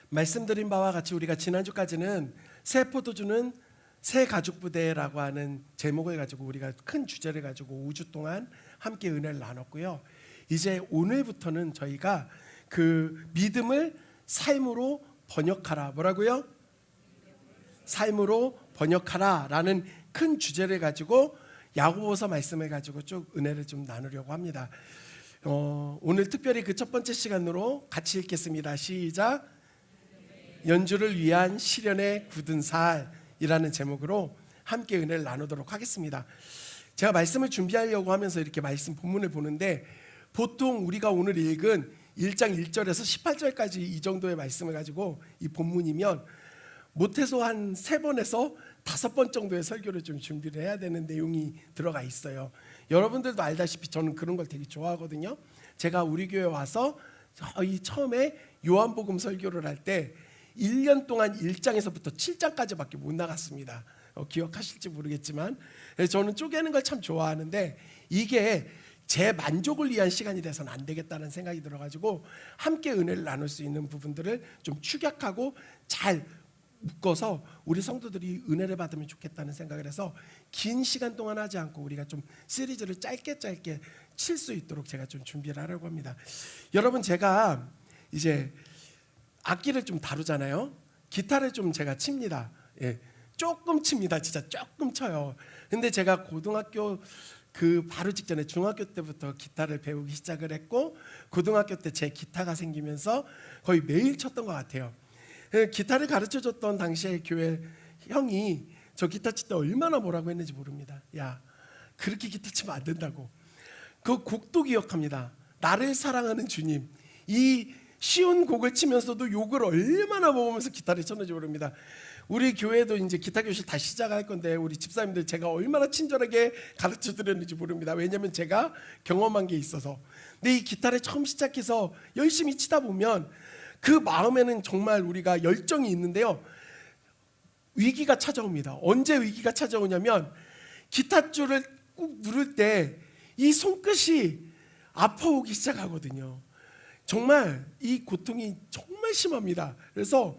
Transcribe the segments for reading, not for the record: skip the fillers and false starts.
말씀드린 바와 같이 우리가 지난주까지는 새 포도주는 새 가죽부대라고 하는 제목을 가지고 우리가 큰 주제를 가지고 5주 동안 함께 은혜를 나눴고요. 이제 오늘부터는 저희가 그 믿음을 삶으로 번역하라. 뭐라고요? 삶으로 번역하라 라는 큰 주제를 가지고 야고보서 말씀을 가지고 쭉 은혜를 좀 나누려고 합니다. 오늘 특별히 그 첫 번째 시간으로 같이 읽겠습니다. 시작. 연주를 위한 시련의 굳은 살이라는 제목으로 함께 은혜를 나누도록 하겠습니다. 제가 말씀을 준비하려고 하면서 이렇게 말씀 본문을 보는데 보통 우리가 오늘 읽은 1장 1절에서 18절까지 이 정도의 말씀을 가지고 이 본문이면 못해서 한 3번에서 5번 정도의 설교를 좀 준비를 해야 되는 내용이 들어가 있어요. 여러분들도 알다시피 저는 그런 걸 되게 좋아하거든요. 제가 우리 교회 와서 처음에 요한복음 설교를 할 때 1년 동안 1장에서부터 7장까지밖에 못 나갔습니다. 기억하실지 모르겠지만 저는 쪼개는 걸 참 좋아하는데 이게 제 만족을 위한 시간이 돼서는 안 되겠다는 생각이 들어가지고 함께 은혜를 나눌 수 있는 부분들을 좀 축약하고 잘 묶어서 우리 성도들이 은혜를 받으면 좋겠다는 생각을 해서 긴 시간 동안 하지 않고 우리가 좀 시리즈를 짧게 칠 수 있도록 제가 좀 준비를 하려고 합니다. 여러분, 제가 이제 악기를 좀 다루잖아요. 기타를 좀 제가 칩니다. 조금 칩니다. 진짜 조금 쳐요. 근데 제가 고등학교 바로 직전에 중학교 때부터 기타를 배우기 시작을 했고 고등학교 때 제 기타가 생기면서 거의 매일 쳤던 것 같아요. 기타를 가르쳐줬던 당시에 교회 형이 저 기타 칠 때 얼마나 뭐라고 했는지 모릅니다. 야, 그렇게 기타 치면 안 된다고. 그 곡도 기억합니다. 나를 사랑하는 주님. 이 쉬운 곡을 치면서도 욕을 얼마나 먹으면서 기타를 쳤는지 모릅니다. 우리 교회도 이제 기타 교실 다시 시작할 건데 우리 집사님들 제가 얼마나 친절하게 가르쳐 드렸는지 모릅니다. 왜냐하면 제가 경험한 게 있어서. 근데 이 기타를 처음 시작해서 열심히 치다 보면 그 마음에는 정말 우리가 열정이 있는데요. 위기가 찾아옵니다. 언제 위기가 찾아오냐면 기타 줄을 꾹 누를 때 이 손끝이 아파오기 시작하거든요. 정말 이 고통이 정말 심합니다. 그래서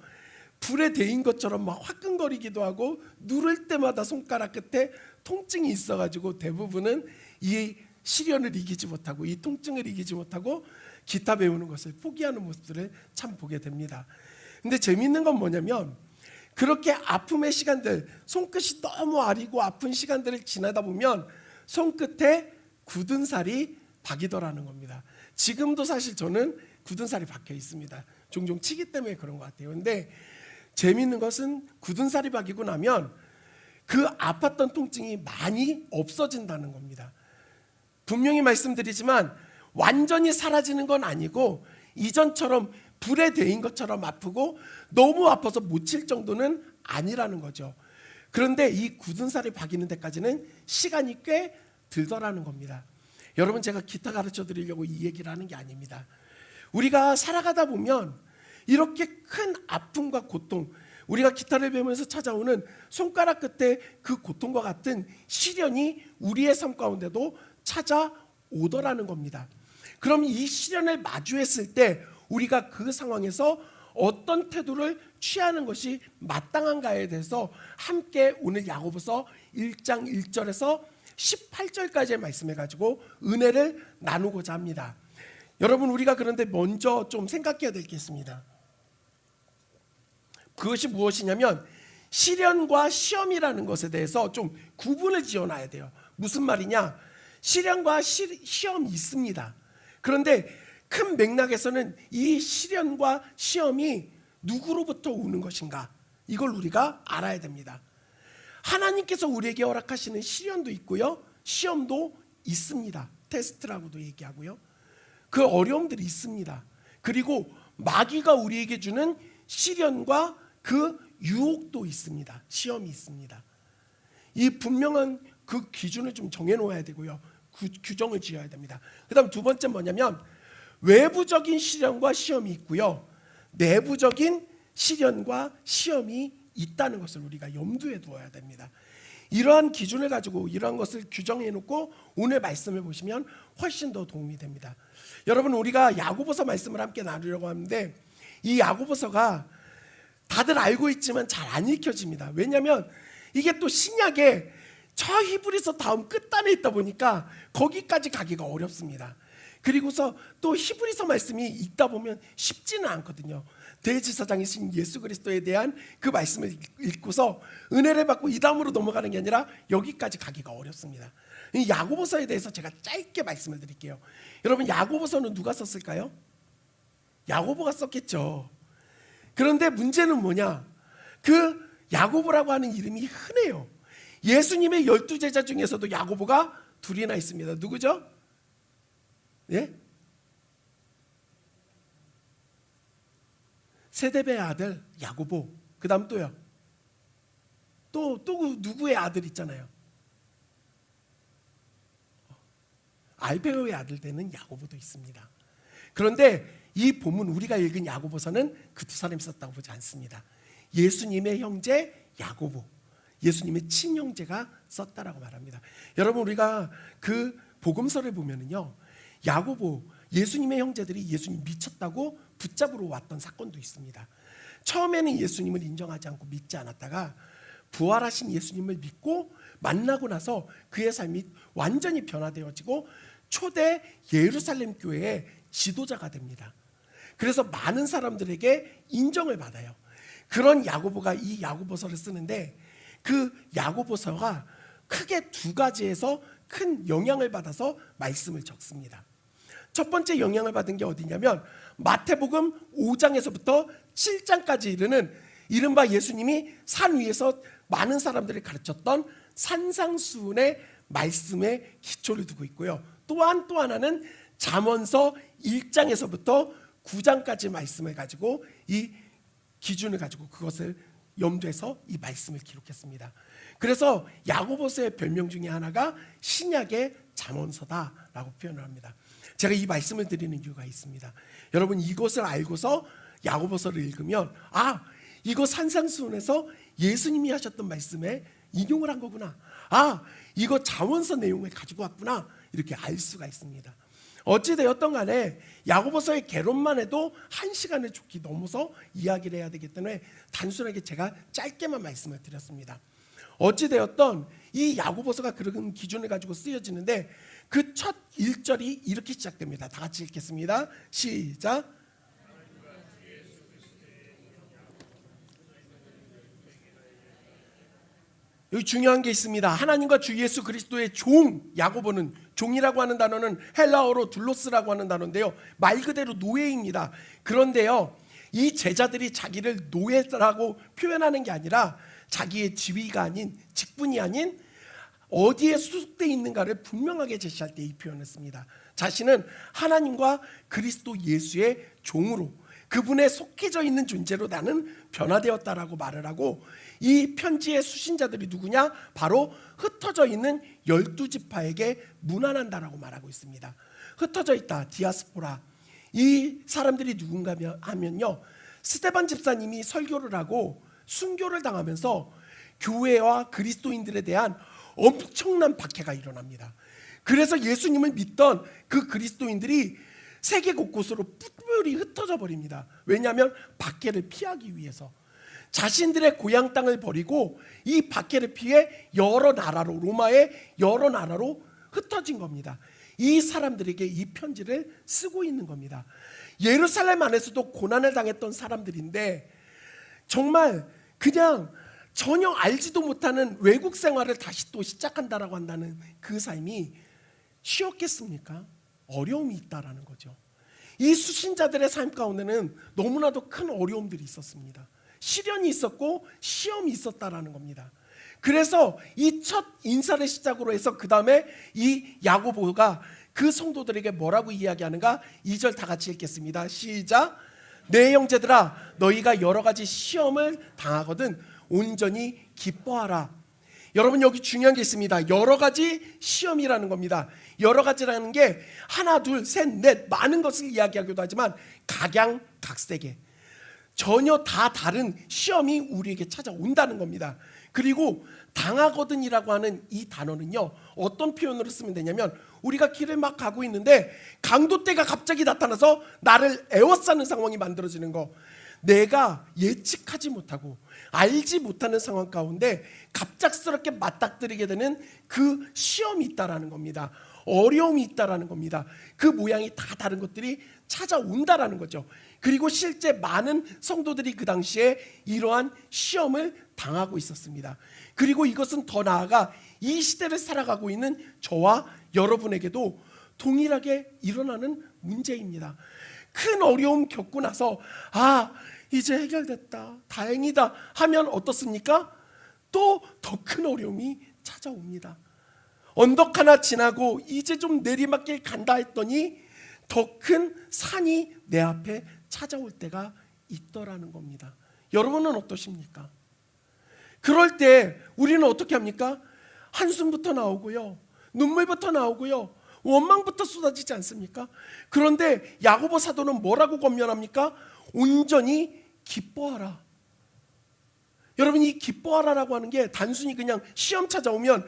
불에 데인 것처럼 막 화끈거리기도 하고 누를 때마다 손가락 끝에 통증이 있어가지고 대부분은 이 시련을 이기지 못하고 이 통증을 이기지 못하고 기타 배우는 것을 포기하는 모습들을 참 보게 됩니다. 근데 재미있는 건 뭐냐면 그렇게 아픔의 시간들, 손끝이 너무 아리고 아픈 시간들을 지나다 보면 손끝에 굳은 살이 박이더라는 겁니다. 지금도 사실 저는 굳은 살이 박혀 있습니다. 종종 치기 때문에 그런 것 같아요. 근데 재미있는 것은 굳은 살이 박이고 나면 그 아팠던 통증이 많이 없어진다는 겁니다. 분명히 말씀드리지만 완전히 사라지는 건 아니고 이전처럼 불에 데인 것처럼 아프고 너무 아파서 못 칠 정도는 아니라는 거죠. 그런데 이 굳은 살이 박이는 데까지는 시간이 꽤 들더라는 겁니다. 여러분, 제가 기타 가르쳐 드리려고 이 얘기를 하는 게 아닙니다. 우리가 살아가다 보면 이렇게 큰 아픔과 고통, 우리가 기타를 배우면서 찾아오는 손가락 끝에 그 고통과 같은 시련이 우리의 삶 가운데도 찾아오더라는 겁니다. 그럼 이 시련을 마주했을 때 우리가 그 상황에서 어떤 태도를 취하는 것이 마땅한가에 대해서 함께 오늘 야고보서 1장 1절에서 18절까지의 말씀을 가지고 은혜를 나누고자 합니다. 여러분, 우리가 그런데 먼저 좀 생각해야 될 게 있습니다. 그것이 무엇이냐면 시련과 시험이라는 것에 대해서 좀 구분을 지어놔야 돼요. 무슨 말이냐? 시련과 시험이 있습니다. 그런데 큰 맥락에서는 이 시련과 시험이 누구로부터 오는 것인가? 이걸 우리가 알아야 됩니다. 하나님께서 우리에게 허락하시는 시련도 있고요, 시험도 있습니다. 테스트라고도 얘기하고요. 그 어려움들이 있습니다. 그리고 마귀가 우리에게 주는 시련과 그 유혹도 있습니다. 시험이 있습니다. 이 분명한 그 기준을 좀 정해놓아야 되고요, 규정을 지어야 됩니다. 그 다음 두 번째 뭐냐면 외부적인 시련과 시험이 있고요, 내부적인 시련과 시험이 있다는 것을 우리가 염두에 두어야 됩니다. 이러한 기준을 가지고 이러한 것을 규정해 놓고 오늘 말씀을 보시면 훨씬 더 도움이 됩니다. 여러분, 우리가 야고보서 말씀을 함께 나누려고 하는데 이 야고보서가 다들 알고 있지만 잘 안 읽혀집니다. 왜냐하면 이게 또 신약에 저 히브리서 다음 끝단에 있다 보니까 거기까지 가기가 어렵습니다. 그리고서 또 히브리서 말씀이 읽다 보면 쉽지는 않거든요. 대제사장이신 예수 그리스도에 대한 그 말씀을 읽고서 은혜를 받고 이 다음으로 넘어가는 게 아니라 여기까지 가기가 어렵습니다. 이 야고보서에 대해서 제가 짧게 말씀을 드릴게요. 여러분, 야고보서는 누가 썼을까요? 야고보가 썼겠죠. 그런데 문제는 뭐냐? 그 야고보라고 하는 이름이 흔해요. 예수님의 12제자 중에서도 야고보가 둘이나 있습니다. 누구죠? 예? 세데베의 아들 야고보. 그 다음 또요. 또 누구의 아들 있잖아요. 알베오의 아들 되는 야고보도 있습니다. 그런데 이 본문 우리가 읽은 야고보서는 그 두 사람이 썼다고 보지 않습니다. 예수님의 형제 야고보, 예수님의 친형제가 썼다라고 말합니다. 여러분, 우리가 그 복음서를 보면은요, 야고보, 예수님의 형제들이 예수님 미쳤다고 붙잡으러 왔던 사건도 있습니다. 처음에는 예수님을 인정하지 않고 믿지 않았다가 부활하신 예수님을 믿고 만나고 나서 그의 삶이 완전히 변화되어지고 초대 예루살렘 교회의 지도자가 됩니다. 그래서 많은 사람들에게 인정을 받아요. 그런 야고보가 이 야고보서를 쓰는데 그 야고보서가 크게 두 가지에서 큰 영향을 받아서 말씀을 적습니다. 첫 번째 영향을 받은 게 어디냐면 마태복음 5장에서부터 7장까지 이르는 이른바 예수님이 산 위에서 많은 사람들을 가르쳤던 산상수훈의 말씀에 기초를 두고 있고요. 또한 또 하나는 잠언서 1장에서부터 9장까지 말씀을 가지고 이 기준을 가지고 그것을 염두에서 이 말씀을 기록했습니다. 그래서 야고보서의 별명 중에 하나가 신약의 잠언서다라고 표현을 합니다. 제가 이 말씀을 드리는 이유가 있습니다. 여러분, 이것을 알고서 야고보서를 읽으면 이거 산상수훈에서 예수님이 하셨던 말씀에 인용을 한 거구나. 이거 잠언서 내용을 가지고 왔구나. 이렇게 알 수가 있습니다. 어찌되었던 간에 야고보서의 개론만 해도 1시간을 좋게 넘어서 이야기를 해야 되기 때문에 단순하게 제가 짧게만 말씀을 드렸습니다. 어찌되었던 이 야고보서가 그런 기준을 가지고 쓰여지는데 그 첫 1절이 이렇게 시작됩니다. 다 같이 읽겠습니다. 시작. 여기 중요한 게 있습니다. 하나님과 주 예수 그리스도의 종, 야고보는 종이라고 하는 단어는 헬라어로 둘로스라고 하는 단어인데요, 말 그대로 노예입니다. 그런데요, 이 제자들이 자기를 노예라고 표현하는 게 아니라 자기의 지위가 아닌, 직분이 아닌 어디에 소속되어 있는가를 분명하게 제시할 때 이 표현을 씁니다. 자신은 하나님과 그리스도 예수의 종으로, 그분에 속해져 있는 존재로 나는 변화되었다라고 말을 하고, 이 편지의 수신자들이 누구냐? 바로 흩어져 있는 12지파에게 문안한다라고 말하고 있습니다. 흩어져 있다, 디아스포라. 이 사람들이 누군가 하면요, 스데반 집사님이 설교를 하고 순교를 당하면서 교회와 그리스도인들에 대한 엄청난 박해가 일어납니다. 그래서 예수님을 믿던 그 그리스도인들이 세계 곳곳으로 뿔뿔이 흩어져 버립니다. 왜냐하면 박해를 피하기 위해서 자신들의 고향 땅을 버리고 이 박해를 피해 여러 나라로, 로마의 여러 나라로 흩어진 겁니다. 이 사람들에게 이 편지를 쓰고 있는 겁니다. 예루살렘 안에서도 고난을 당했던 사람들인데 정말 그냥 전혀 알지도 못하는 외국 생활을 다시 또 시작한다라고 한다는 그 삶이 쉬웠겠습니까? 어려움이 있다라는 거죠. 이 수신자들의 삶 가운데는 너무나도 큰 어려움들이 있었습니다. 시련이 있었고 시험이 있었다라는 겁니다. 그래서 이 첫 인사를 시작으로 해서 그 다음에 이 야고보가 그 성도들에게 뭐라고 이야기하는가? 2절 다 같이 읽겠습니다. 시작. 내 형제들아, 너희가 여러 가지 시험을 당하거든 온전히 기뻐하라. 여러분, 여기 중요한 게 있습니다. 여러 가지 시험이라는 겁니다. 여러 가지라는 게 하나, 둘, 셋, 넷 많은 것을 이야기하기도 하지만 각양각색의 전혀 다 다른 시험이 우리에게 찾아온다는 겁니다. 그리고 당하거든이라고 하는 이 단어는요, 어떤 표현으로 쓰면 되냐면 우리가 길을 막 가고 있는데 강도떼가 갑자기 나타나서 나를 에워싸는 상황이 만들어지는 거, 내가 예측하지 못하고 알지 못하는 상황 가운데 갑작스럽게 맞닥뜨리게 되는 그 시험이 있다라는 겁니다. 어려움이 있다라는 겁니다. 그 모양이 다 다른 것들이 찾아온다라는 거죠. 그리고 실제 많은 성도들이 그 당시에 이러한 시험을 당하고 있었습니다. 그리고 이것은 더 나아가 이 시대를 살아가고 있는 저와 여러분에게도 동일하게 일어나는 문제입니다. 큰 어려움 겪고 나서 이제 해결됐다, 다행이다 하면 어떻습니까? 또 더 큰 어려움이 찾아옵니다. 언덕 하나 지나고 이제 좀 내리막길 간다 했더니 더 큰 산이 내 앞에 찾아올 때가 있더라는 겁니다. 여러분은 어떠십니까? 그럴 때 우리는 어떻게 합니까? 한숨부터 나오고요, 눈물부터 나오고요, 원망부터 쏟아지지 않습니까? 그런데 야고보 사도는 뭐라고 권면합니까? 온전히 기뻐하라. 여러분, 이 기뻐하라라고 하는 게 단순히 그냥 시험 찾아오면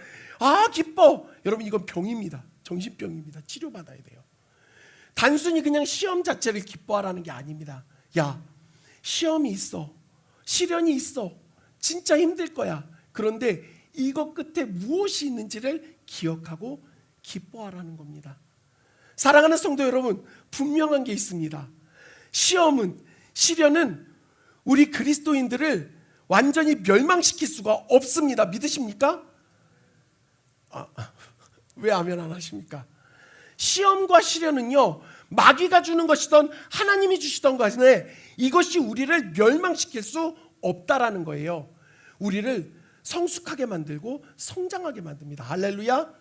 기뻐, 여러분 이건 병입니다. 정신병입니다. 치료받아야 돼요. 단순히 그냥 시험 자체를 기뻐하라는 게 아닙니다. 시험이 있어, 시련이 있어, 진짜 힘들 거야. 그런데 이것 끝에 무엇이 있는지를 기억하고 기뻐하라는 겁니다. 사랑하는 성도 여러분, 분명한 게 있습니다. 시련은 우리 그리스도인들을 완전히 멸망시킬 수가 없습니다. 믿으십니까? 왜 아멘 안 하십니까? 시험과 시련은요, 마귀가 주는 것이든 하나님이 주시던 간에 이것이 우리를 멸망시킬 수 없다라는 거예요. 우리를 성숙하게 만들고 성장하게 만듭니다. 할렐루야.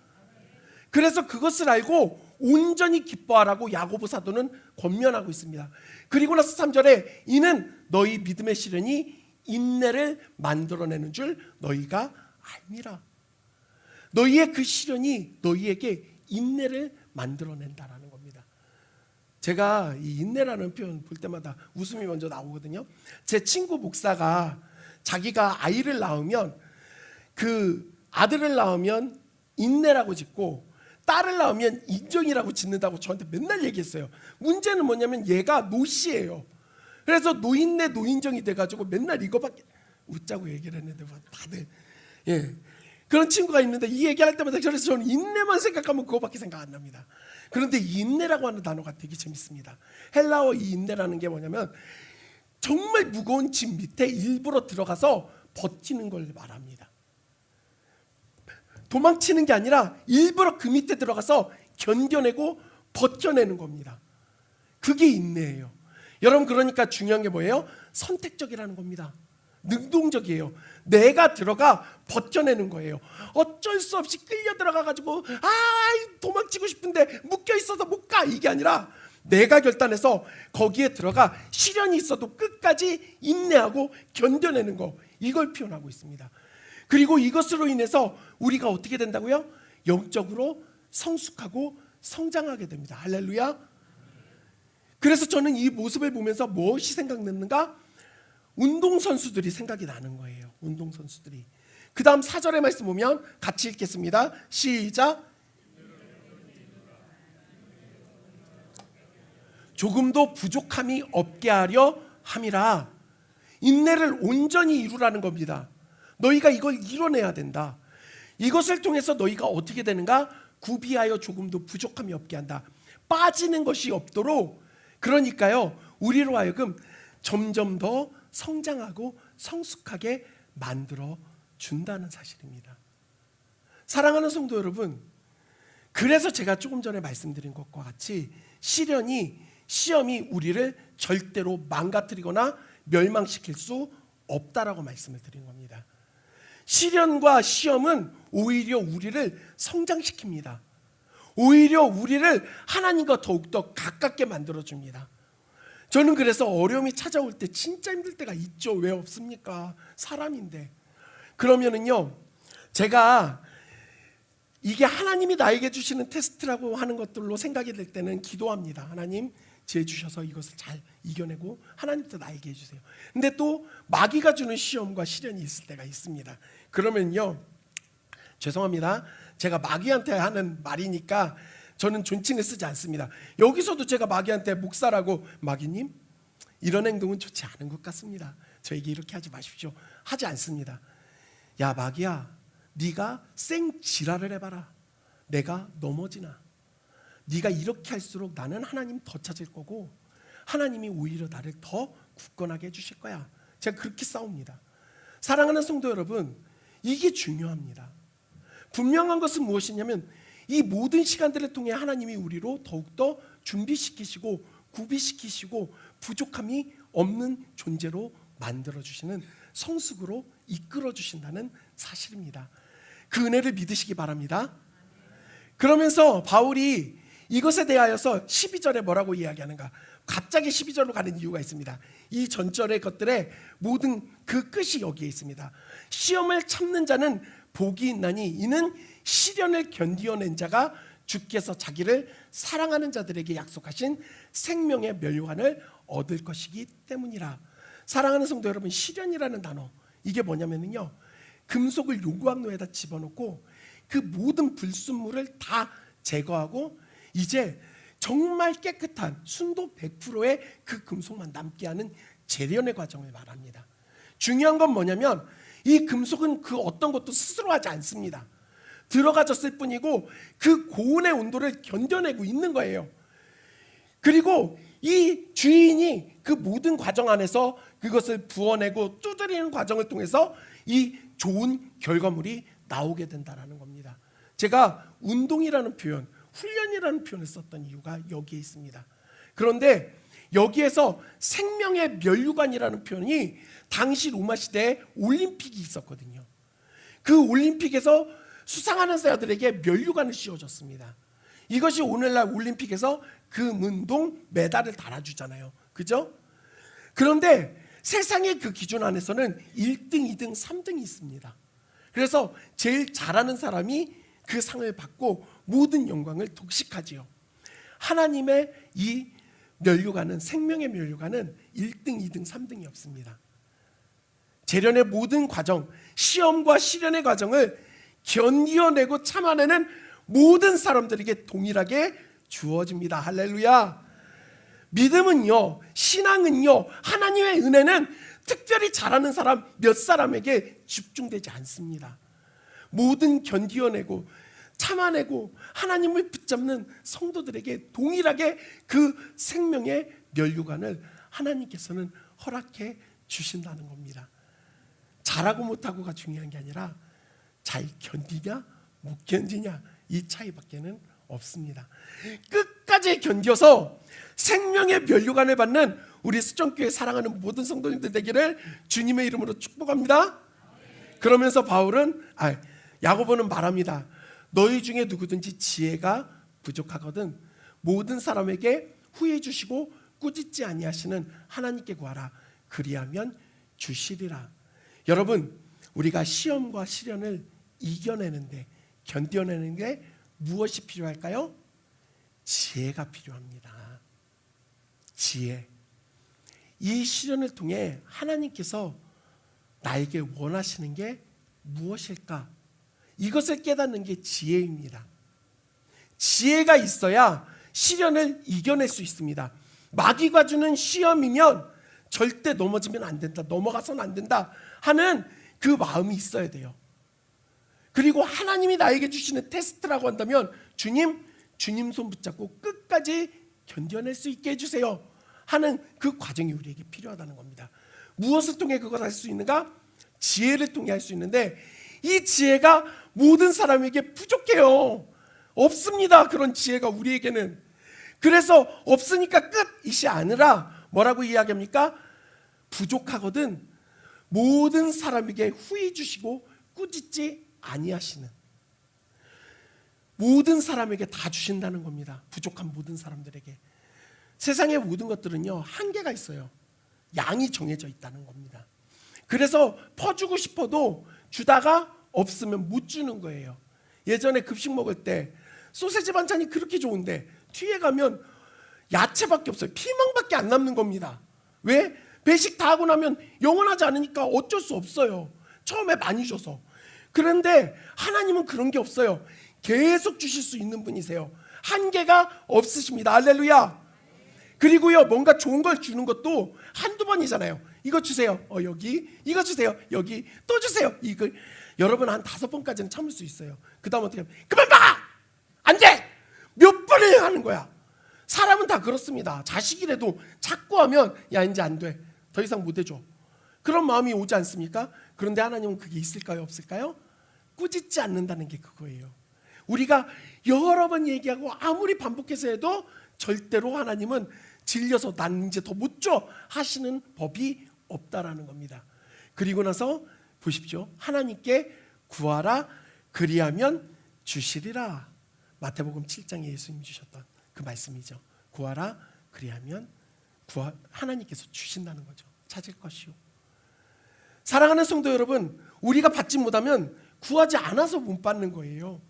그래서 그것을 알고 온전히 기뻐하라고 야고보 사도는 권면하고 있습니다. 그리고 나서 3절에 이는 너희 믿음의 시련이 인내를 만들어내는 줄 너희가 알미라. 너희의 그 시련이 너희에게 인내를 만들어낸다라는 겁니다. 제가 이 인내라는 표현 볼 때마다 웃음이 먼저 나오거든요. 제 친구 목사가 자기가 아이를 낳으면 그 아들을 낳으면 인내라고 짓고 딸을 낳으면 인정이라고 짓는다고 저한테 맨날 얘기했어요. 문제는 뭐냐면 얘가 노씨예요. 그래서 노인네 노인정이 돼가지고 맨날 이거밖에 웃자고 얘기를 했는데 다들 그런 친구가 있는데 이 얘기할 때마다 그래서 저는 인내만 생각하면 그거밖에 생각 안 납니다. 그런데 인내라고 하는 단어가 되게 재밌습니다. 헬라어 이 인내라는 게 뭐냐면 정말 무거운 짐 밑에 일부러 들어가서 버티는 걸 말합니다. 도망치는 게 아니라 일부러 그 밑에 들어가서 견뎌내고 버텨내는 겁니다. 그게 인내예요. 여러분, 그러니까 중요한 게 뭐예요? 선택적이라는 겁니다. 능동적이에요. 내가 들어가 버텨내는 거예요. 어쩔 수 없이 끌려 들어가가지고 도망치고 싶은데 묶여있어서 못 가, 이게 아니라 내가 결단해서 거기에 들어가 시련이 있어도 끝까지 인내하고 견뎌내는 거, 이걸 표현하고 있습니다. 그리고 이것으로 인해서 우리가 어떻게 된다고요? 영적으로 성숙하고 성장하게 됩니다. 할렐루야. 그래서 저는 이 모습을 보면서 무엇이 생각났는가? 운동선수들이 생각이 나는 거예요. 운동선수들이. 그 다음 4절의 말씀 보면 같이 읽겠습니다. 시작. 조금도 부족함이 없게 하려 함이라. 인내를 온전히 이루라는 겁니다. 너희가 이걸 이뤄내야 된다. 이것을 통해서 너희가 어떻게 되는가? 구비하여 조금도 부족함이 없게 한다. 빠지는 것이 없도록, 그러니까요, 우리로 하여금 점점 더 성장하고 성숙하게 만들어 준다는 사실입니다. 사랑하는 성도 여러분, 그래서 제가 조금 전에 말씀드린 것과 같이 시험이 우리를 절대로 망가뜨리거나 멸망시킬 수 없다라고 말씀을 드린 겁니다. 시련과 시험은 오히려 우리를 성장시킵니다. 오히려 우리를 하나님과 더욱더 가깝게 만들어줍니다. 저는 그래서 어려움이 찾아올 때 진짜 힘들 때가 있죠. 왜 없습니까? 사람인데. 그러면은요, 제가 이게 하나님이 나에게 주시는 테스트라고 하는 것들로 생각이 될 때는 기도합니다. 하나님, 지혜 주셔서 이것을 잘 이겨내고 하나님도 나에게 해주세요. 근데 또 마귀가 주는 시험과 시련이 있을 때가 있습니다. 그러면요, 죄송합니다. 제가 마귀한테 하는 말이니까 저는 존칭을 쓰지 않습니다. 여기서도 제가 마귀한테 목사라고, 마귀님 이런 행동은 좋지 않은 것 같습니다. 저에게 이렇게 하지 마십시오. 하지 않습니다. 야 마귀야, 네가 생지랄을 해봐라. 내가 넘어지나. 네가 이렇게 할수록 나는 하나님 더 찾을 거고 하나님이 오히려 나를 더 굳건하게 해주실 거야. 제가 그렇게 싸웁니다. 사랑하는 성도 여러분, 이게 중요합니다. 분명한 것은 무엇이냐면 이 모든 시간들을 통해 하나님이 우리로 더욱더 준비시키시고 구비시키시고 부족함이 없는 존재로 만들어주시는 성숙으로 이끌어주신다는 사실입니다. 그 은혜를 믿으시기 바랍니다. 그러면서 바울이 이것에 대하여서 12절에 뭐라고 이야기하는가? 갑자기 12절로 가는 이유가 있습니다. 이 전절의 것들의 모든 그 끝이 여기에 있습니다. 시험을 참는 자는 복이 있나니 이는 시련을 견디어낸 자가 주께서 자기를 사랑하는 자들에게 약속하신 생명의 멸류관을 얻을 것이기 때문이라. 사랑하는 성도 여러분, 시련이라는 단어, 이게 뭐냐면요, 금속을 용광로에다 집어넣고 그 모든 불순물을 다 제거하고 이제 정말 깨끗한 순도 100%의 그 금속만 남게 하는 재련의 과정을 말합니다. 중요한 건 뭐냐면 이 금속은 그 어떤 것도 스스로 하지 않습니다. 들어가졌을 뿐이고 그 고온의 온도를 견뎌내고 있는 거예요. 그리고 이 주인이 그 모든 과정 안에서 그것을 부어내고 두드리는 과정을 통해서 이 좋은 결과물이 나오게 된다는 겁니다. 제가 운동이라는 표현, 훈련이라는 표현을 썼던 이유가 여기에 있습니다. 그런데 여기에서 생명의 멸류관이라는 표현이 당시 로마 시대에 올림픽이 있었거든요. 그 올림픽에서 수상하는 자들에게 멸류관을 씌워줬습니다. 이것이 오늘날 올림픽에서 금은동 메달을 달아주잖아요. 그죠? 그런데 세상의 그 기준 안에서는 1등, 2등, 3등이 있습니다. 그래서 제일 잘하는 사람이 그 상을 받고 모든 영광을 독식하지요. 하나님의 이 멸류관은, 생명의 멸류관은 1등, 2등, 3등이 없습니다. 재련의 모든 과정, 시험과 시련의 과정을 견디어내고 참아내는 모든 사람들에게 동일하게 주어집니다. 할렐루야. 믿음은요, 신앙은요, 하나님의 은혜는 특별히 잘하는 사람 몇 사람에게 집중되지 않습니다. 모든 견디어내고 참아내고 하나님을 붙잡는 성도들에게 동일하게 그 생명의 멸류관을 하나님께서는 허락해 주신다는 겁니다. 잘하고 못하고가 중요한 게 아니라 잘 견디냐 못 견디냐, 이 차이밖에는 없습니다. 끝까지 견뎌서 생명의 멸류관을 받는 우리 수정교회 사랑하는 모든 성도님들 되기를 주님의 이름으로 축복합니다. 그러면서 야고보는 말합니다. 너희 중에 누구든지 지혜가 부족하거든 모든 사람에게 후해 주시고 꾸짖지 아니하시는 하나님께 구하라. 그리하면 주시리라. 여러분, 우리가 시험과 시련을 이겨내는데, 견뎌내는 게 무엇이 필요할까요? 지혜가 필요합니다. 지혜. 이 시련을 통해 하나님께서 나에게 원하시는 게 무엇일까? 이것을 깨닫는 게 지혜입니다. 지혜가 있어야 시련을 이겨낼 수 있습니다. 마귀가 주는 시험이면 절대 넘어지면 안 된다, 넘어가서는 안 된다 하는 그 마음이 있어야 돼요. 그리고 하나님이 나에게 주시는 테스트라고 한다면 주님 손 붙잡고 끝까지 견뎌낼 수 있게 해주세요 하는 그 과정이 우리에게 필요하다는 겁니다. 무엇을 통해 그걸 할 수 있는가? 지혜를 통해 할 수 있는데 이 지혜가 모든 사람에게 부족해요. 없습니다. 그런 지혜가 우리에게는. 그래서 없으니까 끝이지 않으라 뭐라고 이야기합니까? 부족하거든 모든 사람에게 후히 주시고 꾸짖지 아니하시는, 모든 사람에게 다 주신다는 겁니다. 부족한 모든 사람들에게. 세상의 모든 것들은요, 한계가 있어요. 양이 정해져 있다는 겁니다. 그래서 퍼주고 싶어도 주다가 없으면 못 주는 거예요. 예전에 급식 먹을 때 소세지 반찬이 그렇게 좋은데 뒤에 가면 야채밖에 없어요. 피망밖에 안 남는 겁니다. 왜? 배식 다 하고 나면 영원하지 않으니까 어쩔 수 없어요. 처음에 많이 줘서. 그런데 하나님은 그런 게 없어요. 계속 주실 수 있는 분이세요. 한계가 없으십니다. 할렐루야. 그리고요, 뭔가 좋은 걸 주는 것도 한두 번이잖아요. 이거 주세요. 여기. 이거 주세요. 여기. 또 주세요. 이거. 여러분 한 5번까지는 참을 수 있어요. 그 다음 어떻게 하면 그만 봐! 안 돼! 몇 번을 하는 거야. 사람은 다 그렇습니다. 자식이라도 자꾸 하면 야 이제 안 돼. 더 이상 못 해줘. 그런 마음이 오지 않습니까? 그런데 하나님은 그게 있을까요? 없을까요? 꾸짖지 않는다는 게 그거예요. 우리가 여러 번 얘기하고 아무리 반복해서 해도 절대로 하나님은 질려서 난 이제 더 못 줘 하시는 법이 없다라는 겁니다. 그리고 나서 보십시오. 하나님께 구하라 그리하면 주시리라. 마태복음 7장에 예수님이 주셨던 그 말씀이죠. 구하라 그리하면 하나님께서 주신다는 거죠. 찾을 것이요. 사랑하는 성도 여러분, 우리가 받지 못하면 구하지 않아서 못 받는 거예요.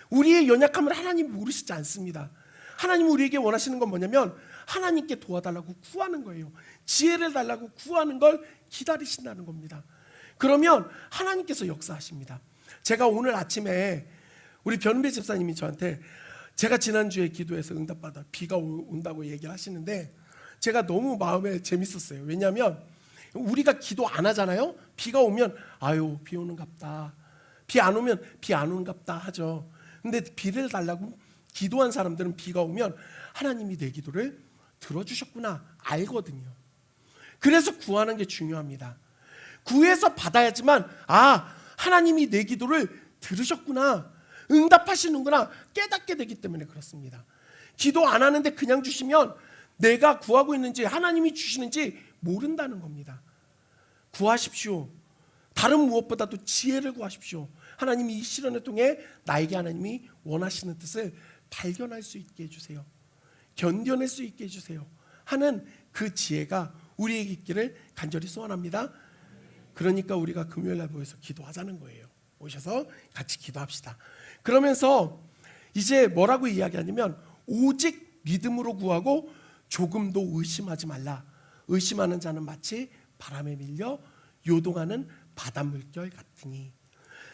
우리의 연약함을 하나님 모르시지 않습니다. 하나님 우리에게 원하시는 건 뭐냐면 하나님께 도와달라고 구하는 거예요. 지혜를 달라고 구하는 걸 기다리신다는 겁니다. 그러면 하나님께서 역사하십니다. 제가 오늘 아침에 우리 변배 집사님이 저한테 제가 지난주에 기도해서 응답받아 비가 온다고 얘기를 하시는데 제가 너무 마음에 재밌었어요. 왜냐하면 우리가 기도 안 하잖아요. 비가 오면 아유 비 오는갑다. 비 안 오면 비 안 오는갑다 하죠. 근데 비를 달라고 기도한 사람들은 비가 오면 하나님이 내 기도를 들어주셨구나 알거든요. 그래서 구하는 게 중요합니다. 구해서 받아야지만 하나님이 내 기도를 들으셨구나 응답하시는구나 깨닫게 되기 때문에 그렇습니다. 기도 안 하는데 그냥 주시면 내가 구하고 있는지 하나님이 주시는지 모른다는 겁니다. 구하십시오. 다른 무엇보다도 지혜를 구하십시오. 하나님이 이 시련을 통해 나에게 하나님이 원하시는 뜻을 발견할 수 있게 해주세요. 견뎌낼 수 있게 해주세요 하는 그 지혜가 우리에게 있기를 간절히 소원합니다. 그러니까 우리가 금요일날 모여서 기도하자는 거예요. 오셔서 같이 기도합시다. 그러면서 이제 뭐라고 이야기하냐면 오직 믿음으로 구하고 조금도 의심하지 말라. 의심하는 자는 마치 바람에 밀려 요동하는 바닷물결 같으니.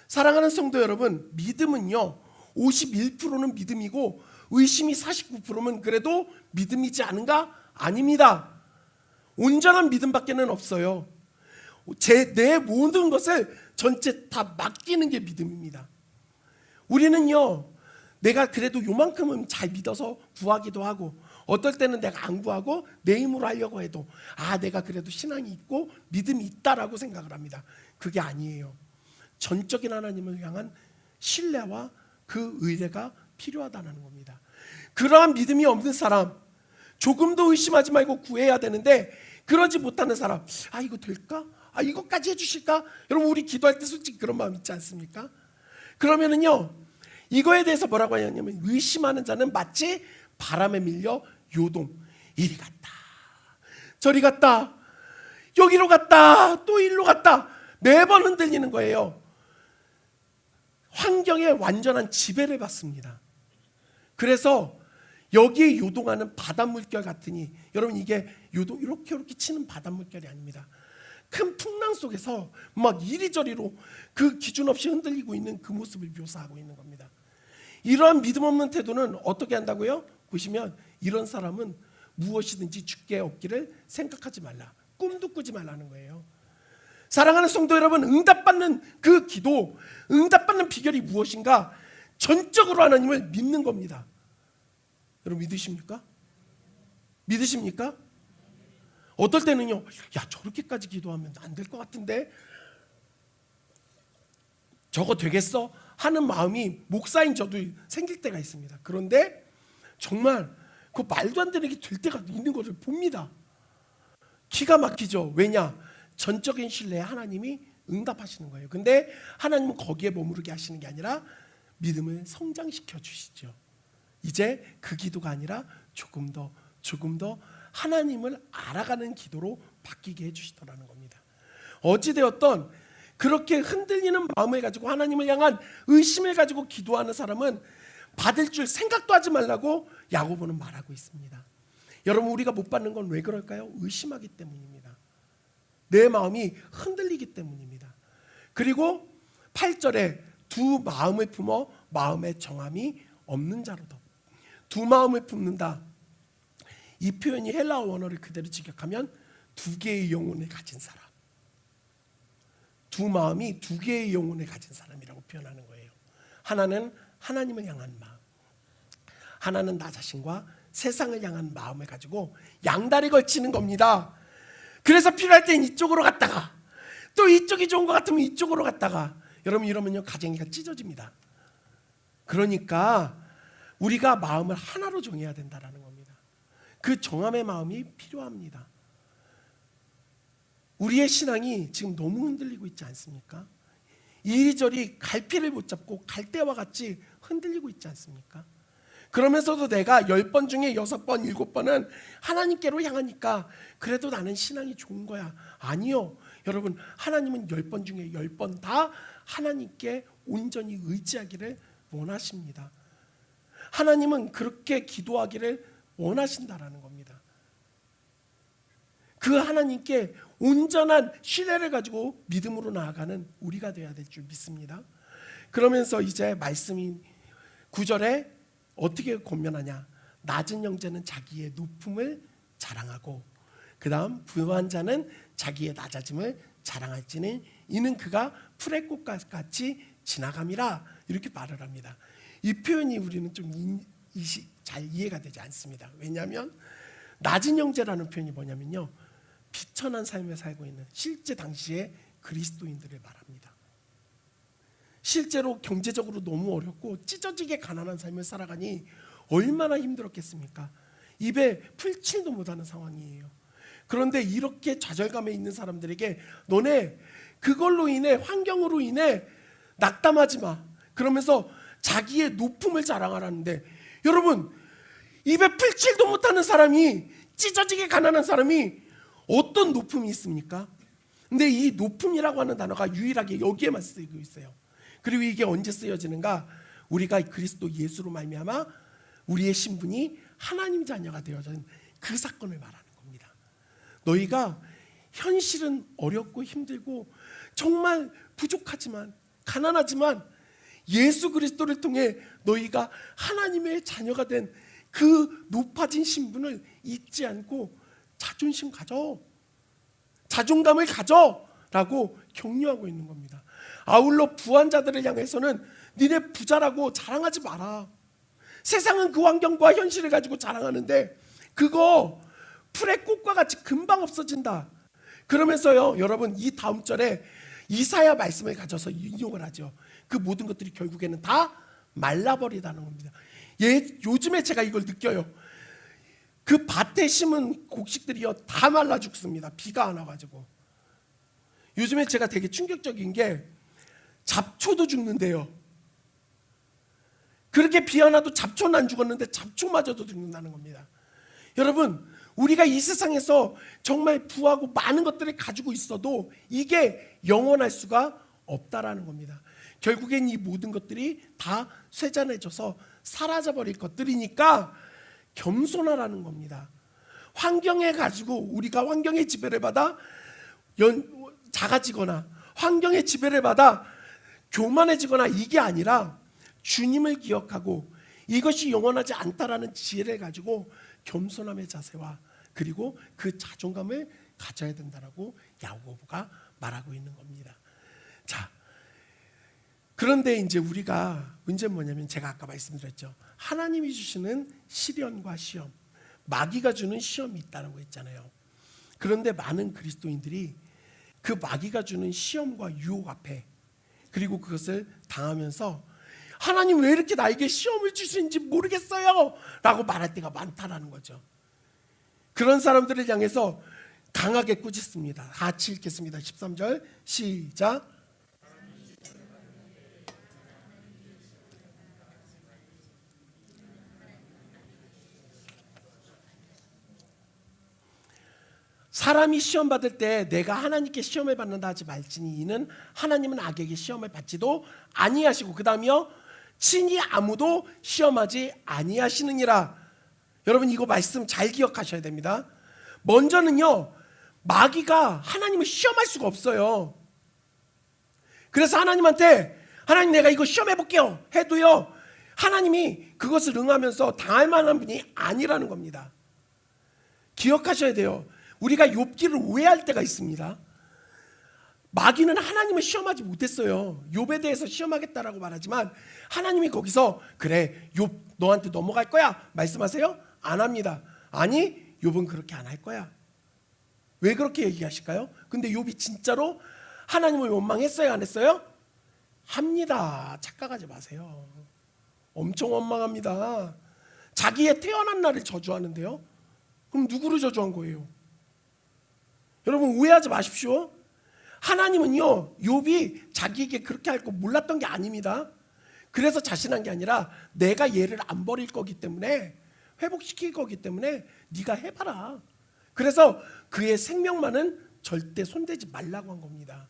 사랑하는 성도 여러분, 믿음은요 51%는 믿음이고 의심이 49%면 그래도 믿음이지 않은가? 아닙니다. 온전한 믿음밖에는 없어요. 내 모든 것을 전체 다 맡기는 게 믿음입니다. 우리는요 내가 그래도 요만큼은 잘 믿어서 구하기도 하고 어떨 때는 내가 안 구하고 내 힘으로 하려고 해도 내가 그래도 신앙이 있고 믿음이 있다라고 생각을 합니다. 그게 아니에요. 전적인 하나님을 향한 신뢰와 그 의뢰가 필요하다는 겁니다. 그러한 믿음이 없는 사람, 조금도 의심하지 말고 구해야 되는데 그러지 못하는 사람, 이거 될까? 이거까지 해주실까? 여러분 우리 기도할 때 솔직히 그런 마음 있지 않습니까? 그러면은요 이거에 대해서 뭐라고 하냐면 의심하는 자는 마치 바람에 밀려 요동, 이리 갔다 저리 갔다 여기로 갔다 또 일로 갔다 매번 흔들리는 거예요. 환경에 완전한 지배를 받습니다. 그래서 여기에 요동하는 바닷물결 같으니 여러분 이게 요동 이렇게 치는 바닷물결이 아닙니다. 큰 풍랑 속에서 막 이리저리로 그 기준 없이 흔들리고 있는 그 모습을 묘사하고 있는 겁니다. 이러한 믿음 없는 태도는 어떻게 한다고요? 보시면 이런 사람은 무엇이든지 주께 얻기를 생각하지 말라. 꿈도 꾸지 말라는 거예요. 사랑하는 성도 여러분, 응답받는 그 기도, 응답받는 비결이 무엇인가? 전적으로 하나님을 믿는 겁니다. 여러분 믿으십니까? 믿으십니까? 어떨 때는요, 저렇게까지 기도하면 안 될 것 같은데 저거 되겠어? 하는 마음이 목사인 저도 생길 때가 있습니다. 그런데 정말 그 말도 안 되는 게 될 때가 있는 것을 봅니다. 기가 막히죠. 왜냐? 전적인 신뢰에 하나님이 응답하시는 거예요. 근데 하나님은 거기에 머무르게 하시는 게 아니라 믿음을 성장시켜 주시죠. 이제 그 기도가 아니라 조금 더 하나님을 알아가는 기도로 바뀌게 해주시더라는 겁니다. 어찌되었던 그렇게 흔들리는 마음을 가지고 하나님을 향한 의심을 가지고 기도하는 사람은 받을 줄 생각도 하지 말라고 야고보는 말하고 있습니다. 여러분 우리가 못 받는 건 왜 그럴까요? 의심하기 때문입니다. 내 마음이 흔들리기 때문입니다. 그리고 8절에 두 마음을 품어 마음의 정함이 없는 자로도. 두 마음을 품는다. 이 표현이 헬라어 원어를 그대로 직역하면 두 개의 영혼을 가진 사람, 두 마음이 두 개의 영혼을 가진 사람이라고 표현하는 거예요. 하나는 하나님을 향한 마음, 하나는 나 자신과 세상을 향한 마음을 가지고 양다리 걸치는 겁니다. 그래서 필요할 땐 이쪽으로 갔다가 또 이쪽이 좋은 것 같으면 이쪽으로 갔다가, 여러분 이러면요 가정이가 찢어집니다. 그러니까 우리가 마음을 하나로 정해야 된다는 겁니다. 그 정함의 마음이 필요합니다. 우리의 신앙이 지금 너무 흔들리고 있지 않습니까? 이리저리 갈피를 못 잡고 갈대와 같이 흔들리고 있지 않습니까? 그러면서도 내가 10번 중에 6번, 7번은 하나님께로 향하니까 그래도 나는 신앙이 좋은 거야. 아니요. 여러분, 하나님은 10번 중에 10번 다 하나님께 온전히 의지하기를 원하십니다. 하나님은 그렇게 기도하기를 원하신다라는 겁니다. 그 하나님께 온전한 신뢰를 가지고 믿음으로 나아가는 우리가 되어야 될 줄 믿습니다. 그러면서 이제 말씀이 9절에 어떻게 권면하냐? 낮은 형제는 자기의 높음을 자랑하고, 그 다음 부한 자는 자기의 낮아짐을 자랑할지는 이는 그가 풀의 꽃과 같이 지나감이라, 이렇게 말을 합니다. 이 표현이 우리는 좀 잘 이해가 되지 않습니다. 왜냐하면 낮은 형제라는 표현이 뭐냐면요, 비천한 삶을 살고 있는 실제 당시의 그리스도인들을 말합니다. 실제로 경제적으로 너무 어렵고 찢어지게 가난한 삶을 살아가니 얼마나 힘들었겠습니까? 입에 풀칠도 못하는 상황이에요. 그런데 이렇게 좌절감에 있는 사람들에게 너네 그걸로 인해, 환경으로 인해 낙담하지 마, 그러면서 자기의 높음을 자랑하라는데, 여러분 입에 풀칠도 못하는 사람이, 찢어지게 가난한 사람이 어떤 높음이 있습니까? 근데 이 높음이라고 하는 단어가 유일하게 여기에만 쓰이고 있어요. 그리고 이게 언제 쓰여지는가? 우리가 그리스도 예수로 말미암아 우리의 신분이 하나님 자녀가 되어진 그 사건을 말하는 겁니다. 너희가 현실은 어렵고 힘들고 정말 부족하지만, 가난하지만 예수 그리스도를 통해 너희가 하나님의 자녀가 된 그 높아진 신분을 잊지 않고 자존심 가져, 자존감을 가져 라고 격려하고 있는 겁니다. 아울러 부한 자들을 향해서는 니네 부자라고 자랑하지 마라. 세상은 그 환경과 현실을 가지고 자랑하는데 그거 풀의 꽃과 같이 금방 없어진다. 그러면서요, 여러분 이 다음 절에 이사야 말씀을 가져서 인용을 하죠. 그 모든 것들이 결국에는 다 말라버리다는 겁니다. 요즘에 제가 이걸 느껴요. 그 밭에 심은 곡식들이요 다 말라 죽습니다. 비가 안 와가지고. 요즘에 제가 되게 충격적인 게 잡초도 죽는데요. 그렇게 비 안 와도 잡초는 안 죽었는데 잡초마저도 죽는다는 겁니다. 여러분, 우리가 이 세상에서 정말 부하고 많은 것들을 가지고 있어도 이게 영원할 수가 없다라는 겁니다. 결국엔 이 모든 것들이 다 쇠잔해져서 사라져버릴 것들이니까 겸손하라는 겁니다. 환경에 가지고 우리가 환경의 지배를 받아 작아지거나 환경의 지배를 받아 교만해지거나 이게 아니라 주님을 기억하고 이것이 영원하지 않다라는 지혜를 가지고 겸손함의 자세와 그리고 그 자존감을 가져야 된다라고 야고보가 말하고 있는 겁니다. 자, 그런데 이제 우리가 문제는 뭐냐면 제가 아까 말씀드렸죠. 하나님이 주시는 시련과 시험, 마귀가 주는 시험이 있다는 거 있잖아요. 그런데 많은 그리스도인들이 그 마귀가 주는 시험과 유혹 앞에, 그리고 그것을 당하면서 하나님 왜 이렇게 나에게 시험을 주시는지 모르겠어요 라고 말할 때가 많다라는 거죠. 그런 사람들을 향해서 강하게 꾸짖습니다. 같이 읽겠습니다. 13절 시작. 사람이 시험 받을 때 내가 하나님께 시험을 받는다 하지 말지니 이는 하나님은 악에게 시험을 받지도 아니하시고, 그 다음이요, 친히 아무도 시험하지 아니하시느니라. 여러분 이거 말씀 잘 기억하셔야 됩니다. 먼저는요, 마귀가 하나님을 시험할 수가 없어요. 그래서 하나님한테 하나님 내가 이거 시험해 볼게요 해도요, 하나님이 그것을 응하면서 당할 만한 분이 아니라는 겁니다. 기억하셔야 돼요. 우리가 욥기를 오해할 때가 있습니다. 마귀는 하나님을 시험하지 못했어요. 욥에 대해서 시험하겠다라고 말하지만 하나님이 거기서 그래 욥 너한테 넘어갈 거야 말씀하세요? 안 합니다. 아니 욥은 그렇게 안 할 거야. 왜 그렇게 얘기하실까요? 근데 욥이 진짜로 하나님을 원망했어요? 안 했어요? 합니다. 착각하지 마세요. 엄청 원망합니다. 자기의 태어난 날을 저주하는데요. 그럼 누구를 저주한 거예요? 여러분 오해하지 마십시오. 하나님은요 욥이 자기에게 그렇게 할 거 몰랐던 게 아닙니다. 그래서 자신한 게 아니라 내가 얘를 안 버릴 거기 때문에 회복시킬 거기 때문에 네가 해봐라. 그래서 그의 생명만은 절대 손대지 말라고 한 겁니다.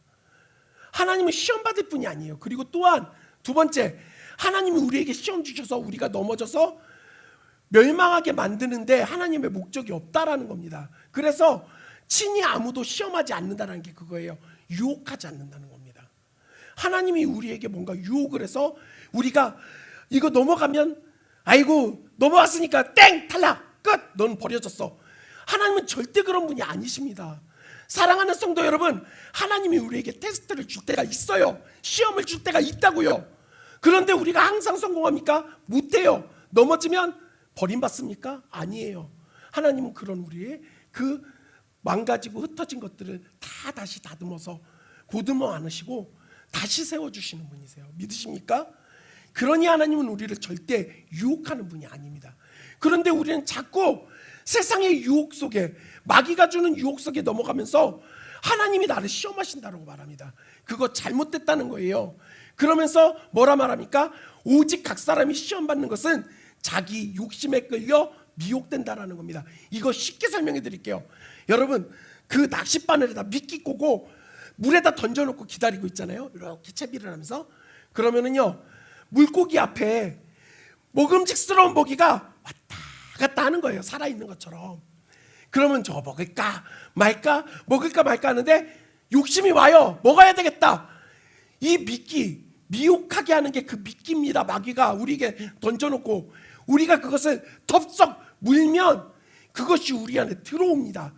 하나님은 시험 받을 뿐이 아니에요. 그리고 또한 두 번째, 하나님이 우리에게 시험 주셔서 우리가 넘어져서 멸망하게 만드는데 하나님의 목적이 없다라는 겁니다. 그래서 친히 아무도 시험하지 않는다는 게 그거예요. 유혹하지 않는다는 겁니다. 하나님이 우리에게 뭔가 유혹을 해서 우리가 이거 넘어가면 아이고 넘어왔으니까 땡 탈락 끝 넌 버려졌어. 하나님은 절대 그런 분이 아니십니다. 사랑하는 성도 여러분, 하나님이 우리에게 테스트를 줄 때가 있어요. 시험을 줄 때가 있다고요. 그런데 우리가 항상 성공합니까? 못해요. 넘어지면 버림받습니까? 아니에요. 하나님은 그런 우리의 그 망가지고 흩어진 것들을 다 다시 다듬어서 보듬어 안으시고 다시 세워주시는 분이세요. 믿으십니까? 그러니 하나님은 우리를 절대 유혹하는 분이 아닙니다. 그런데 우리는 자꾸 세상의 유혹 속에, 마귀가 주는 유혹 속에 넘어가면서 하나님이 나를 시험하신다고 말합니다. 그거 잘못됐다는 거예요. 그러면서 뭐라 말합니까? 오직 각 사람이 시험받는 것은 자기 욕심에 끌려 미혹된다라는 겁니다. 이거 쉽게 설명해 드릴게요. 여러분, 그 낚싯바늘에다 미끼 꼬고 물에다 던져놓고 기다리고 있잖아요. 이렇게 채비를 하면서. 그러면은요 물고기 앞에 먹음직스러운 먹이가 왔다 갔다 하는 거예요. 살아있는 것처럼. 그러면 저 먹을까 말까 먹을까 말까 하는데 욕심이 와요. 먹어야 되겠다. 이 미끼, 미혹하게 하는 게 그 미끼입니다. 마귀가 우리에게 던져놓고 우리가 그것을 덥석 물면 그것이 우리 안에 들어옵니다.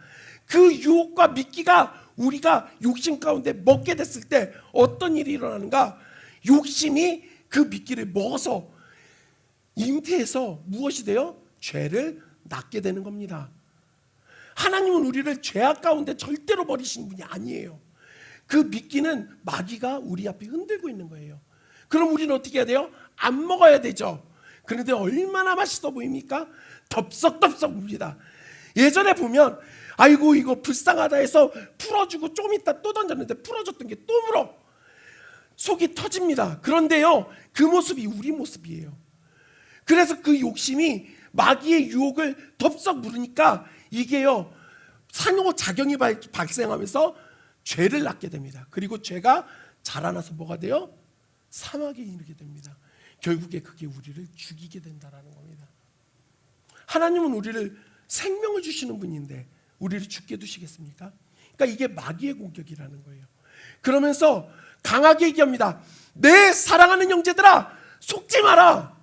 그 유혹과 미끼가 우리가 욕심 가운데 먹게 됐을 때 어떤 일이 일어나는가? 욕심이 그 미끼를 먹어서 잉태해서 무엇이 돼요? 죄를 낳게 되는 겁니다. 하나님은 우리를 죄악 가운데 절대로 버리시는 분이 아니에요. 그 미끼는 마귀가 우리 앞에 흔들고 있는 거예요. 그럼 우리는 어떻게 해야 돼요? 안 먹어야 되죠. 그런데 얼마나 맛있어 보입니까? 덥석덥석 웁니다. 예전에 보면 아이고 이거 불쌍하다 해서 풀어주고 좀 있다 또 던졌는데 풀어줬던 게 또 물어. 속이 터집니다. 그런데요 그 모습이 우리 모습이에요. 그래서 그 욕심이 마귀의 유혹을 덥석 물으니까 이게요 상호작용이 발생하면서 죄를 낳게 됩니다. 그리고 죄가 자라나서 뭐가 돼요? 사망에 이르게 됩니다. 결국에 그게 우리를 죽이게 된다는 겁니다. 하나님은 우리를 생명을 주시는 분인데 우리를 죽게 두시겠습니까? 그러니까 이게 마귀의 공격이라는 거예요. 그러면서 강하게 얘기합니다. 내 사랑하는 형제들아 속지 마라.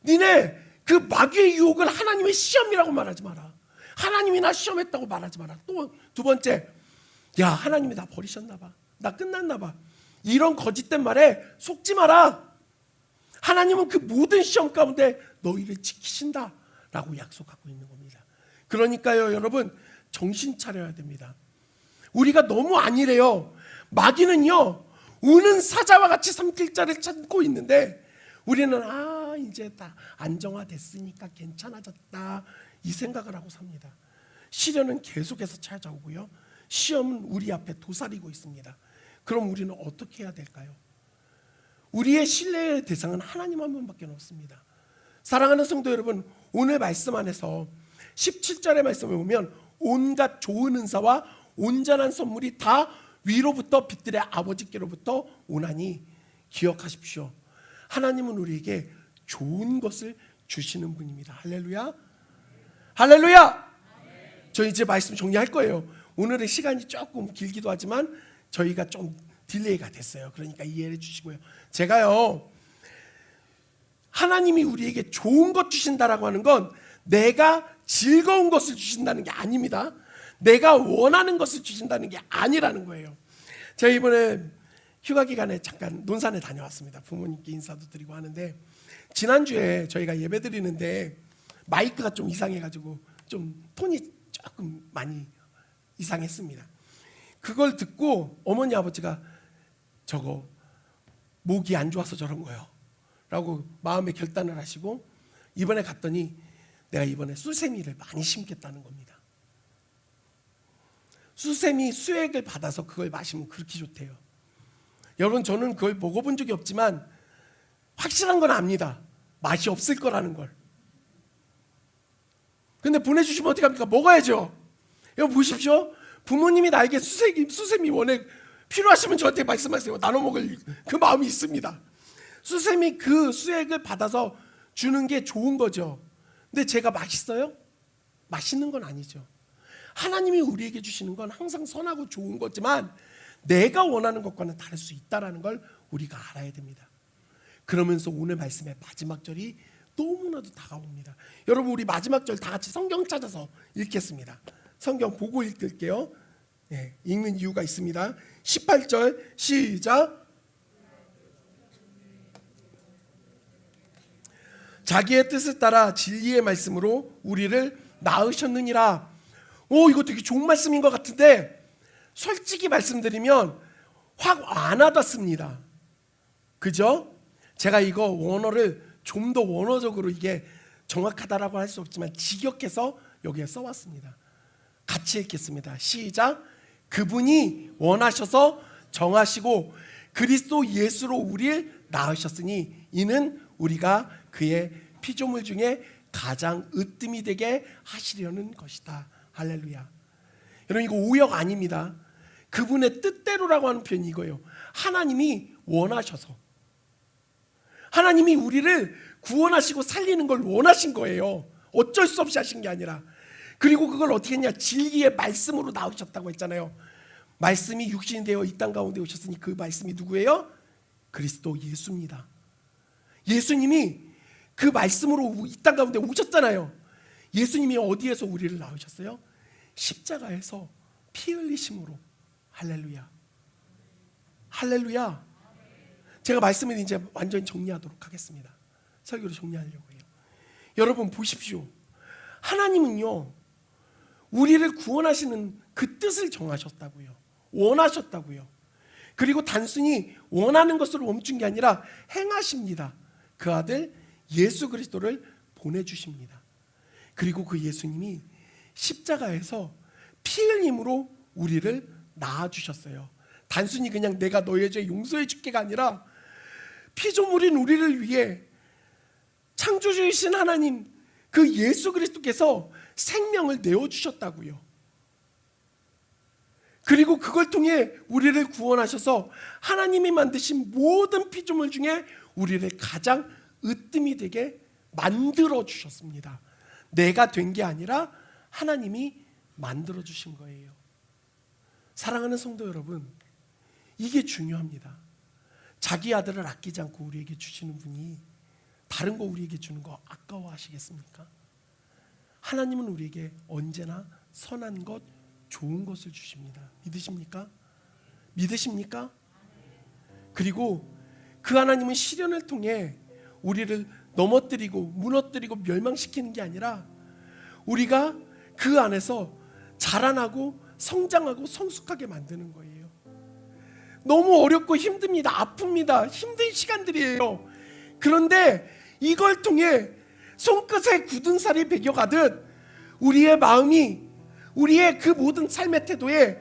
니네 그 마귀의 유혹을 하나님의 시험이라고 말하지 마라. 하나님이 나 시험했다고 말하지 마라. 또 두 번째, 야 하나님이 나 버리셨나 봐. 나 끝났나 봐. 이런 거짓된 말에 속지 마라. 하나님은 그 모든 시험 가운데 너희를 지키신다 라고 약속하고 있는 겁니다. 그러니까요 여러분 정신 차려야 됩니다. 우리가 너무 안일해요. 마귀는요 우는 사자와 같이 삼킬 자를 찾고 있는데 우리는 이제 다 안정화됐으니까 괜찮아졌다 이 생각을 하고 삽니다. 시련은 계속해서 찾아오고요 시험은 우리 앞에 도사리고 있습니다. 그럼 우리는 어떻게 해야 될까요? 우리의 신뢰의 대상은 하나님 한 분밖에 없습니다. 사랑하는 성도 여러분, 오늘 말씀 안에서 17절의 말씀을 보면 온갖 좋은 은사와 온전한 선물이 다 위로부터 빛들의 아버지께로부터 오나니 기억하십시오. 하나님은 우리에게 좋은 것을 주시는 분입니다. 할렐루야. 할렐루야. 저 이제 말씀 정리할 거예요. 오늘의 시간이 조금 길기도 하지만 저희가 좀 딜레이가 됐어요. 그러니까 이해해 주시고요. 제가요 하나님이 우리에게 좋은 것 주신다라고 하는 건 내가 즐거운 것을 주신다는 게 아닙니다. 내가 원하는 것을 주신다는 게 아니라는 거예요. 제가 이번에 휴가 기간에 잠깐 논산에 다녀왔습니다. 부모님께 인사도 드리고 하는데, 지난주에 저희가 예배 드리는데 마이크가 좀 이상해가지고 좀 톤이 조금 많이 이상했습니다. 그걸 듣고 어머니 아버지가 저거 목이 안 좋아서 저런 거요 라고 마음에 결단을 하시고, 이번에 갔더니 내가 이번에 수세미를 많이 심겠다는 겁니다. 수세미 수액을 받아서 그걸 마시면 그렇게 좋대요. 여러분, 저는 그걸 먹어본 적이 없지만 확실한 건 압니다. 맛이 없을 거라는 걸. 근데 보내주시면 어떻게 합니까? 먹어야죠. 여러분 보십시오. 부모님이 나에게 수세미 원액 필요하시면 저한테 말씀하세요. 나눠 먹을 그 마음이 있습니다. 수세미 그 수액을 받아서 주는 게 좋은 거죠. 근데 제가 맛있어요? 맛있는 건 아니죠. 하나님이 우리에게 주시는 건 항상 선하고 좋은 거지만 내가 원하는 것과는 다를 수 있다는 걸 우리가 알아야 됩니다. 그러면서 오늘 말씀의 마지막 절이 너무나도 다가옵니다. 여러분, 우리 마지막 절 다 같이 성경 찾아서 읽겠습니다. 성경 보고 읽을게요. 네, 읽는 이유가 있습니다. 18절 시작. 자기의 뜻을 따라 진리의 말씀으로 우리를 낳으셨느니라. 이거 되게 좋은 말씀인 것 같은데 솔직히 말씀드리면 확 안 와닿습니다. 그죠? 제가 이거 원어를 좀 더 원어적으로 이게 정확하다라고 할 수 없지만 직역해서 여기에 써왔습니다. 같이 읽겠습니다. 시작. 그분이 원하셔서 정하시고 그리스도 예수로 우리를 낳으셨으니 이는 우리가 그의 피조물 중에 가장 으뜸이 되게 하시려는 것이다. 할렐루야. 여러분, 이거 오역 아닙니다. 그분의 뜻대로라고 하는 표현이 이거예요. 하나님이 원하셔서, 하나님이 우리를 구원하시고 살리는 걸 원하신 거예요. 어쩔 수 없이 하신 게 아니라. 그리고 그걸 어떻게 했냐? 진리의 말씀으로 나오셨다고 했잖아요. 말씀이 육신이 되어 이 땅 가운데 오셨으니 그 말씀이 누구예요? 그리스도 예수입니다. 예수님이 그 말씀으로 이 땅 가운데 오셨잖아요. 예수님이 어디에서 우리를 낳으셨어요? 십자가에서 피 흘리심으로. 할렐루야. 할렐루야. 제가 말씀을 이제 완전히 정리하도록 하겠습니다. 설교를 정리하려고 해요. 여러분 보십시오. 하나님은요, 우리를 구원하시는 그 뜻을 정하셨다고요. 원하셨다고요. 그리고 단순히 원하는 것으로 멈춘 게 아니라 행하십니다. 그 아들 예수 그리스도를 보내주십니다. 그리고 그 예수님이 십자가에서 피 흘림으로 우리를 낳아주셨어요. 단순히 그냥 내가 너의 죄 용서해 줄게가 아니라 피조물인 우리를 위해 창조주이신 하나님 그 예수 그리스도께서 생명을 내어주셨다고요. 그리고 그걸 통해 우리를 구원하셔서 하나님이 만드신 모든 피조물 중에 우리를 가장 으뜸이 되게 만들어 주셨습니다. 내가 된 게 아니라 하나님이 만들어 주신 거예요. 사랑하는 성도 여러분, 이게 중요합니다. 자기 아들을 아끼지 않고 우리에게 주시는 분이 다른 거 우리에게 주는 거 아까워하시겠습니까? 하나님은 우리에게 언제나 선한 것, 좋은 것을 주십니다. 믿으십니까? 믿으십니까? 그리고 그 하나님은 시련을 통해 우리를 넘어뜨리고 무너뜨리고 멸망시키는 게 아니라 우리가 그 안에서 자라나고 성장하고 성숙하게 만드는 거예요. 너무 어렵고 힘듭니다. 아픕니다. 힘든 시간들이에요. 그런데 이걸 통해 손끝에 굳은 살이 배겨가듯 우리의 마음이, 우리의 그 모든 삶의 태도에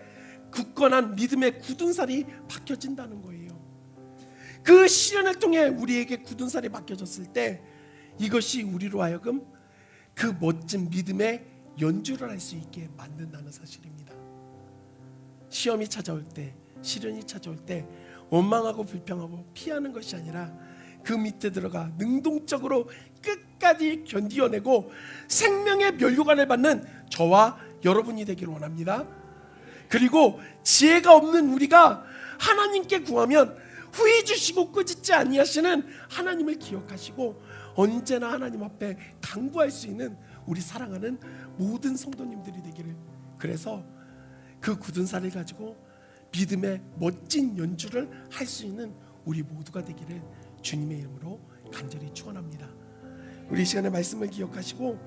굳건한 믿음의 굳은 살이 박혀진다는 거예요. 그 시련을 통해 우리에게 굳은 살이 박혀졌을 때 이것이 우리로 하여금 그 멋진 믿음의 연주를 할 수 있게 만든다는 사실입니다. 시험이 찾아올 때, 시련이 찾아올 때 원망하고 불평하고 피하는 것이 아니라 그 밑에 들어가 능동적으로 끝까지 견디어내고 생명의 면류관을 받는 저와 여러분이 되기를 원합니다. 그리고 지혜가 없는 우리가 하나님께 구하면 후회 주시고 꾸짖지 아니하시는 하나님을 기억하시고 언제나 하나님 앞에 간구할 수 있는 우리 사랑하는 모든 성도님들이 되기를. 그래서 그 굳은 살을 가지고 믿음의 멋진 연주를 할 수 있는 우리 모두가 되기를 주님의 이름으로 간절히 축원합니다. 우리 이 시간에 말씀을 기억하시고